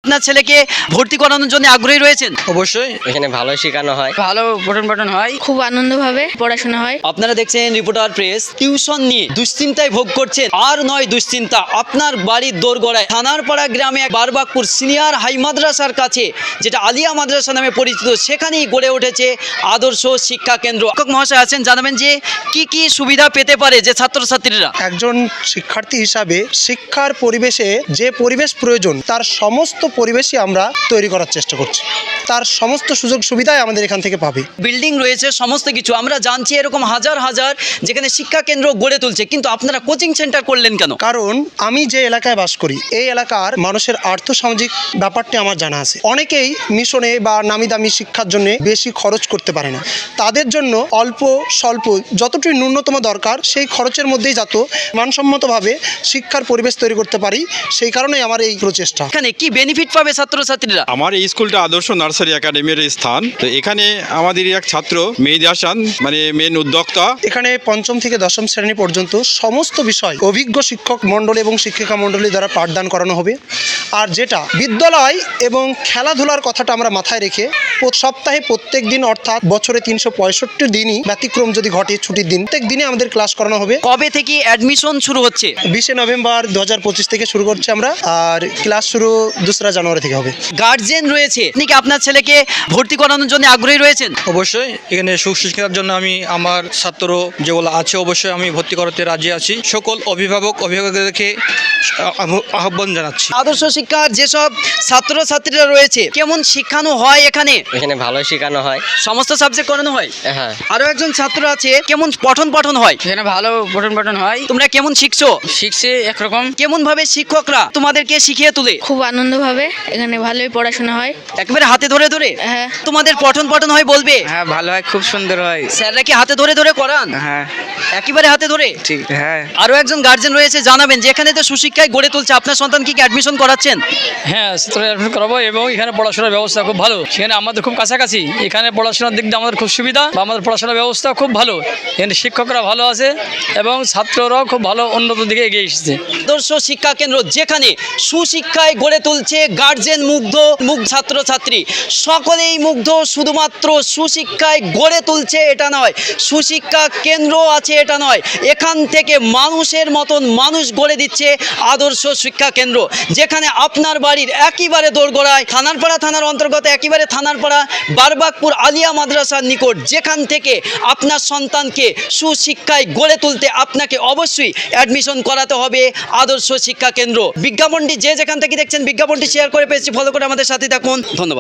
আপনার ছেলেকে ভর্তি করানোর জন্য আগ্রহী রয়েছেন? অবশ্যই এখানে ভালো শেখানো হয়, ভালো পঠন পাঠন হয়। খুব আনন্দভাবে পড়াশোনা হয়। আপনারা দেখছেন রিপোর্টার প্রেস। টিউশন নিয়ে দুশ্চিন্তায় ভোগ করছেন, আর নয় দুশ্চিন্তা, আপনার বাড়ির দোরগোড়ায় থানারপাড়া গ্রামে বারবাকপুর সিনিয়র হাই মাদ্রাসার কাছে, যেটা আলিয়া মাদ্রাসা নামে পরিচিত, সেখানেই গড়ে উঠেছে আদর্শ শিক্ষা কেন্দ্র। শিক্ষক মহাশয় আছেন, জানাবেন যে কি কি সুবিধা পেতে পারে যে ছাত্রছাত্রীরা। একজন শিক্ষার্থী হিসাবে শিক্ষার পরিবেশে যে পরিবেশ প্রয়োজন তার সমস্ত পরিবেশই আমরা তৈরি করার চেষ্টা করছি। তার সমস্ত সুযোগ সুবিধাই আমাদের এখান থেকে পাবে। বিল্ডিং রয়েছে, সমস্ত কিছু আমরা জানছি, এরকম হাজার হাজার যেখানে শিক্ষা কেন্দ্র গড়ে তুলছে, কিন্তু আপনারা কোচিং সেন্টার করলেন কেন? কারণ আমি যে এলাকায় বাস করি এই এলাকার মানুষের আর্থসামাজিক ব্যাপারটি আমার জানা আছে। অনেকেই মিশনে বা নামি দামি শিক্ষার জন্য বেশি খরচ করতে পারে না। তাদের জন্য অল্প স্বল্প যতটুকু ন্যূনতম দরকার সেই খরচের মধ্যেই যত মানসম্মতভাবে শিক্ষার পরিবেশ তৈরি করতে পারি, সেই কারণেই আমার এই প্রচেষ্টা। এখানে কি বেনিফিট পাবে ছাত্রছাত্রীরা? আমার এই স্কুলটা আদর্শ নার্সারি একাডেমির স্থান। তো এখানে আমাদের এক ছাত্র মেহেদি হাসান মানে মেন উদ্যোক্তা। এখানে পঞ্চম থেকে দশম শ্রেণী পর্যন্ত সমস্ত বিষয় অভিজ্ঞ শিক্ষক মণ্ডলী এবং শিক্ষিকা মণ্ডলী দ্বারা পাঠদান করানো হবে। আর যেটা বিদ্যালয় এবং খেলাধুলার কথাটা আমরা মাথায় রেখে সপ্তাহে প্রত্যেক দিন অর্থাৎ বছরে 365 দিনই ব্যতিক্রম যদি ঘটে ছুটির দিন প্রত্যেক দিনে আমাদের ক্লাস করানো হবে। কবে থেকে অ্যাডমিশন শুরু হচ্ছে? 20 নভেম্বর 2025 থেকে শুরু করছি আমরা, আর ক্লাস শুরু 2 জানুয়ারি থেকে হবে। গার্জেন রয়েছে, আপনি কি আপনার ছেলেকে ভর্তি করানোর জন্য আগ্রহী রয়েছেন? অবশ্যই এখানে সুশিক্ষার জন্য আমি আমার ছাত্র যেগুলো আছে অবশ্যই আমি ভর্তি করাতে রাজি আছি। সকল অভিভাবকদেরকে আহ্বান জানাচ্ছি। আদর্শ শিক্ষার যেসব ছাত্রছাত্রীরা রয়েছে কেমন শিক্ষানো হয় এখানে? এখানে ভালো শেখানো হয়, সমস্ত সাবজেক্ট করানো হয়। হ্যাঁ। আরো একজন ছাত্র আছে, কেমন পঠন হয়? এখানে ভালো পঠন পাঠন হয়। তোমরা কেমন শিখছো? শিখছে একরকম। কেমন ভাবে শিক্ষকরা তোমাদেরকে শিখিয়ে তোলে? খুব আনন্দভাবে এখানে ভালোই পড়াশোনা হয়। একেবারে হাতে ধরে ধরে? হ্যাঁ। তোমাদের পঠন হয় বলবে? হ্যাঁ ভালো হয়, খুব সুন্দর হয়। স্যাররা কি হাতে ধরে ধরে করান? হ্যাঁ একেবারে হাতে ধরে? ঠিক। হ্যাঁ আরো একজন গার্জেন রয়েছে, জানাবেন যে এখানে তো সুশিক্ষায় গড়ে তুলছে, আপনার সন্তানকে কি অ্যাডমিশন করাচ্ছেন? হ্যাঁ, অ্যাডমিশন করাবো এবং এখানে পড়াশোনার ব্যবস্থা খুব ভালো। সেখানে আমাদের খুব কাছাকাছি, এখানে পড়াশোনার দিক দিয়ে আমাদের খুব সুবিধা, বা আমাদের পড়াশোনার ব্যবস্থা খুব ভালো। এখানে শিক্ষকরা ভালো আছে এবং ছাত্ররাও খুব ভালো উন্নত দিকে এগিয়ে এসেছে। আদর্শ শিক্ষা কেন্দ্র যেখানে সুশিক্ষায় গড়ে তুলছে, গার্জেন মুগ্ধ, ছাত্রছাত্রী সকলেই মুগ্ধ। শুধুমাত্র সুশিক্ষায় গড়ে তুলছে এটা নয়, সুশিক্ষা কেন্দ্র আছে এটা নয়, এখান থেকে মানুষের মতন মানুষ গড়ে দিচ্ছে আদর্শ শিক্ষা কেন্দ্র, যেখানে আপনার বাড়ির একেবারে দোরগোড়ায় থানারপাড়া থানার অন্তর্গত একেবারে থানারপাড়া বারবাকপুর আলিয়া মাদ্রাসার নিকট, যেখান থেকে আপনার সন্তানকে সুশিক্ষায় গড়ে তুলতে আপনাকে অবশ্যই অ্যাডমিশন করাতে হবে আদর্শ শিক্ষা কেন্দ্র। বিজ্ঞাপনটি যে যেখান থেকে দেখছেন বিজ্ঞাপনটি শেয়ার করে পেয়েছি, ফলো করে আমাদের সাথে থাকুন। ধন্যবাদ।